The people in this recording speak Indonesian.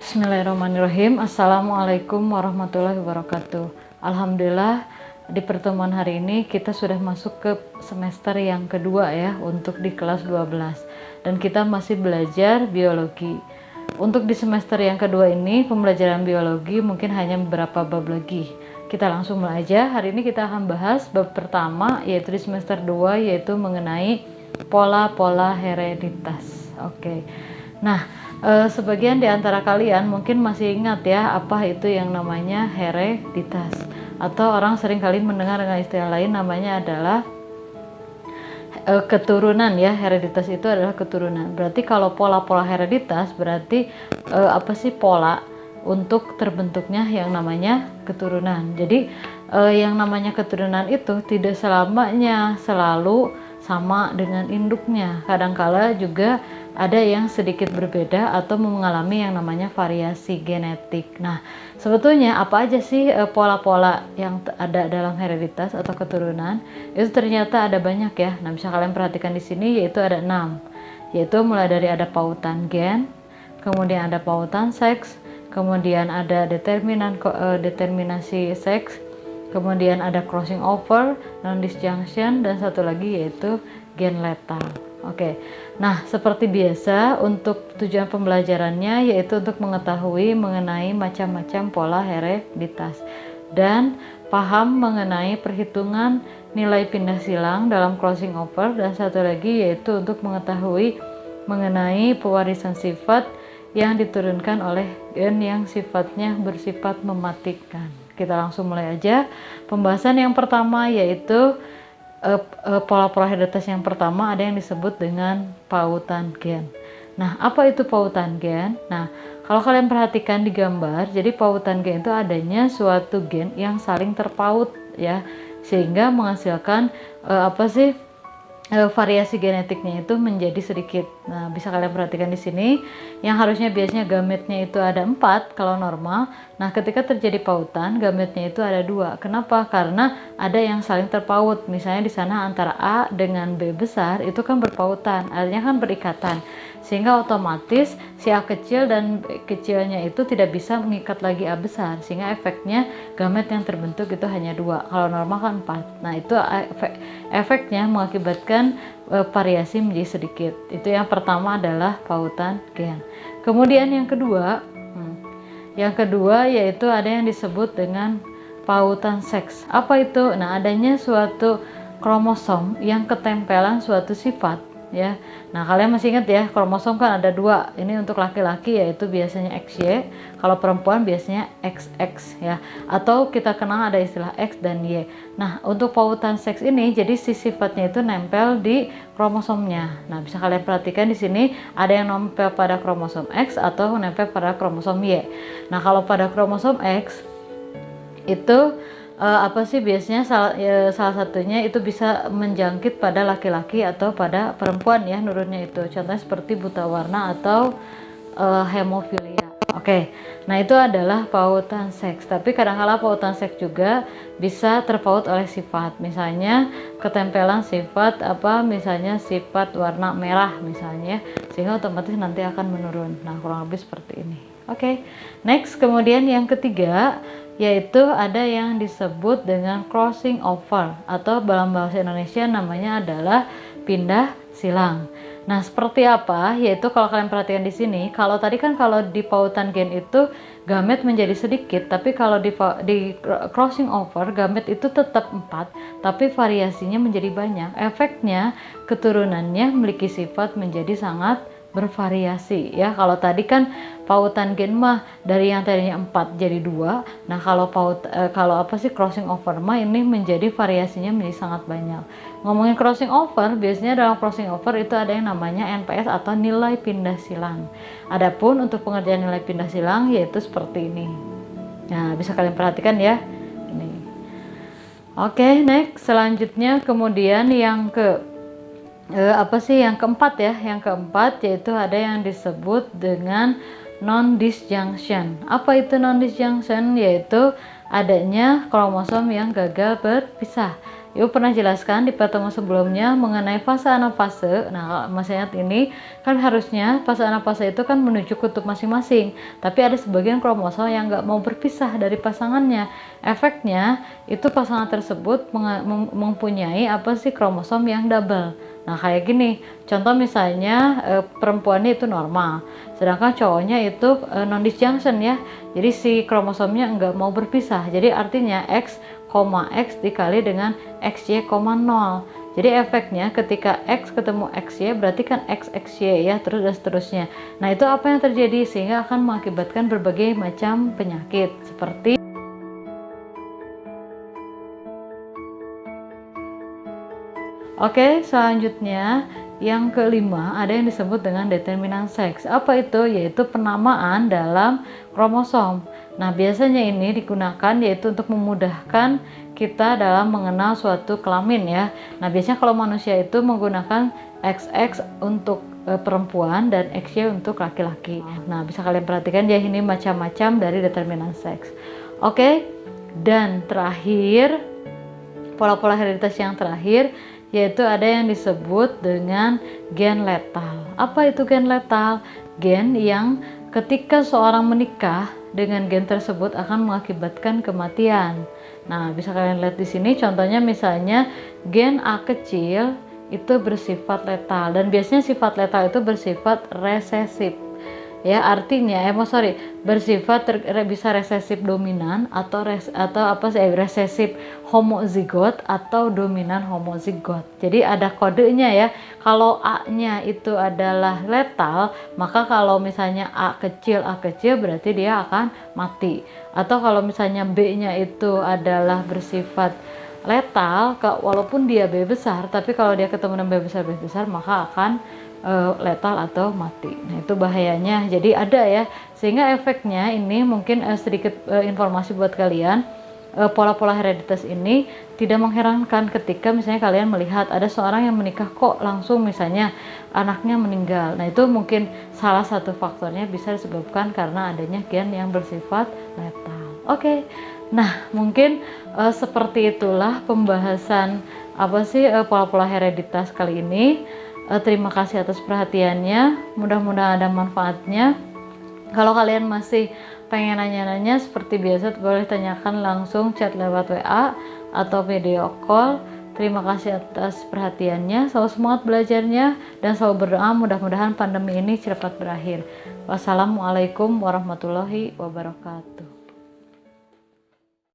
Bismillahirrahmanirrahim. Assalamualaikum warahmatullahi wabarakatuh. Alhamdulillah, di pertemuan hari ini kita sudah masuk ke semester yang kedua ya, untuk di kelas 12, dan kita masih belajar biologi. Untuk di semester yang kedua ini, pembelajaran biologi mungkin hanya beberapa bab lagi. Kita langsung mulai aja. Hari ini kita akan bahas bab pertama, yaitu di semester 2, yaitu mengenai pola-pola hereditas. Oke. Nah, sebagian di antara kalian mungkin masih ingat ya, apa itu yang namanya hereditas, atau orang sering kali mendengar dengan istilah lain namanya adalah keturunan ya. Hereditas itu adalah keturunan. Berarti kalau pola-pola hereditas berarti apa sih pola untuk terbentuknya yang namanya keturunan. Jadi yang namanya keturunan itu tidak selamanya selalu sama dengan induknya. Kadangkala juga ada yang sedikit berbeda atau mengalami yang namanya variasi genetik. Nah, sebetulnya apa aja sih pola-pola yang ada dalam hereditas atau keturunan? Itu ternyata ada banyak ya. Nah, bisa kalian perhatikan di sini, yaitu ada 6. Yaitu mulai dari ada pautan gen, kemudian ada pautan seks, kemudian ada determinasi seks, kemudian ada crossing over, non-disjunction, dan satu lagi yaitu gen letal. Oke, nah seperti biasa untuk tujuan pembelajarannya yaitu untuk mengetahui mengenai macam-macam pola hereditas dan paham mengenai perhitungan nilai pindah silang dalam crossing over, dan satu lagi yaitu untuk mengetahui mengenai pewarisan sifat yang diturunkan oleh gen yang sifatnya bersifat mematikan. Kita langsung mulai aja. Pembahasan yang pertama yaitu pola-pola hereditas yang pertama ada yang disebut dengan pautan gen. Nah, apa itu pautan gen? Nah, kalau kalian perhatikan di gambar, jadi pautan gen itu adanya suatu gen yang saling terpaut ya, sehingga menghasilkan variasi genetiknya itu menjadi sedikit. Nah, bisa kalian perhatikan di sini, yang harusnya biasanya gametnya itu ada 4 kalau normal. Nah, ketika terjadi pautan, gametnya itu ada 2. Kenapa? Karena ada yang saling terpaut. Misalnya di sana antara A dengan B besar itu kan berpautan, artinya kan berikatan. Sehingga otomatis si A kecil dan B kecilnya itu tidak bisa mengikat lagi A besar, sehingga efeknya gamet yang terbentuk itu hanya 2. Kalau normal kan 4. Nah, itu efeknya mengakibatkan variasi menjadi sedikit. Itu yang pertama adalah pautan gen. Kemudian yang kedua yaitu ada yang disebut dengan pautan seks. Apa itu? Nah, adanya suatu kromosom yang ketempelan suatu sifat ya. Nah, kalian masih ingat ya, kromosom kan ada 2. Ini untuk laki-laki yaitu biasanya XY, kalau perempuan biasanya XX ya. Atau kita kenal ada istilah X dan Y. Nah, untuk pautan seks ini jadi si sifatnya itu nempel di kromosomnya. Nah, bisa kalian perhatikan di sini ada yang nempel pada kromosom X atau nempel pada kromosom Y. Nah, kalau pada kromosom X itu biasanya salah satunya itu bisa menjangkit pada laki-laki atau pada perempuan ya, nurunnya itu. Contohnya seperti buta warna atau hemofilia. Oke. Nah, itu adalah pautan seks. Tapi kadang-kala pautan seks juga bisa terpaut oleh sifat. Misalnya ketempelan sifat misalnya sifat warna merah misalnya, sehingga otomatis nanti akan menurun. Nah, kurang lebih seperti ini. Oke. Next, kemudian yang ketiga yaitu ada yang disebut dengan crossing over, atau dalam bahasa Indonesia namanya adalah pindah silang. Nah, seperti apa? Yaitu kalau kalian perhatikan di sini, kalau tadi kan kalau di pautan gen itu gamet menjadi sedikit, tapi kalau di crossing over gamet itu tetap 4, tapi variasinya menjadi banyak. Efeknya keturunannya memiliki sifat menjadi sangat bervariasi ya. Kalau tadi kan pautan gen mah dari yang tadinya 4 jadi 2. Nah, kalau crossing over mah ini menjadi variasinya menjadi sangat banyak. Ngomongin crossing over, biasanya dalam crossing over itu ada yang namanya NPS atau nilai pindah silang. Adapun untuk pengerjaan nilai pindah silang yaitu seperti ini. Nah, bisa kalian perhatikan ya. Ini. Oke, next, selanjutnya kemudian yang yang keempat ya. Yang keempat yaitu ada yang disebut dengan non-disjunction. Apa itu non-disjunction? Yaitu adanya kromosom yang gagal berpisah. Ibu pernah jelaskan di pertemuan sebelumnya mengenai fase anafase. Nah, masih ingat ini kan harusnya fase anafase itu kan menuju kutub masing-masing, tapi ada sebagian kromosom yang nggak mau berpisah dari pasangannya. Efeknya itu pasangan tersebut mempunyai apa sih, kromosom yang double. Nah, kayak gini contoh misalnya perempuannya itu normal, sedangkan cowoknya itu non-disjunction ya, jadi si kromosomnya nggak mau berpisah. Jadi artinya X, X dikali dengan XY, 0. Jadi efeknya ketika X ketemu XY berarti kan XXY ya, terus dan seterusnya. Nah, itu apa yang terjadi sehingga akan mengakibatkan berbagai macam penyakit seperti Oke, selanjutnya yang kelima ada yang disebut dengan determinan seks. Apa itu? Yaitu penamaan dalam kromosom. Nah, biasanya ini digunakan yaitu untuk memudahkan kita dalam mengenal suatu kelamin ya. Nah, biasanya kalau manusia itu menggunakan XX untuk perempuan dan XY untuk laki-laki. Nah, bisa kalian perhatikan ya, ini macam-macam dari determinan seks. Oke, dan terakhir, pola-pola hereditas yang terakhir yaitu ada yang disebut dengan gen letal. Apa itu gen letal? Gen yang ketika seorang menikah dengan gen tersebut akan mengakibatkan kematian. Nah, bisa kalian lihat di sini contohnya, misalnya gen A kecil itu bersifat letal, dan biasanya sifat letal itu bersifat resesif. Ya, artinya bersifat bisa resesif dominan atau resesif homozigot atau dominan homozigot. Jadi ada kodenya ya. Kalau A-nya itu adalah letal, maka kalau misalnya A kecil berarti dia akan mati. Atau kalau misalnya B-nya itu adalah bersifat letal, walaupun dia B besar, tapi kalau dia ketemu dengan B besar maka akan letal atau mati. Nah, itu bahayanya. Jadi ada ya, sehingga efeknya ini mungkin sedikit informasi buat kalian. Pola-pola hereditas ini tidak mengherankan ketika misalnya kalian melihat ada seorang yang menikah kok langsung misalnya anaknya meninggal. Nah, itu mungkin salah satu faktornya bisa disebabkan karena adanya gen yang bersifat letal. Oke. Nah, mungkin seperti itulah pembahasan pola-pola hereditas kali ini. Terima kasih atas perhatiannya, mudah-mudahan ada manfaatnya. Kalau kalian masih pengen nanya-nanya seperti biasa, boleh tanyakan langsung, chat lewat WA atau video call. Terima kasih atas perhatiannya, selalu semangat belajarnya, dan selalu berdoa mudah-mudahan pandemi ini cepat berakhir. Wassalamualaikum warahmatullahi wabarakatuh.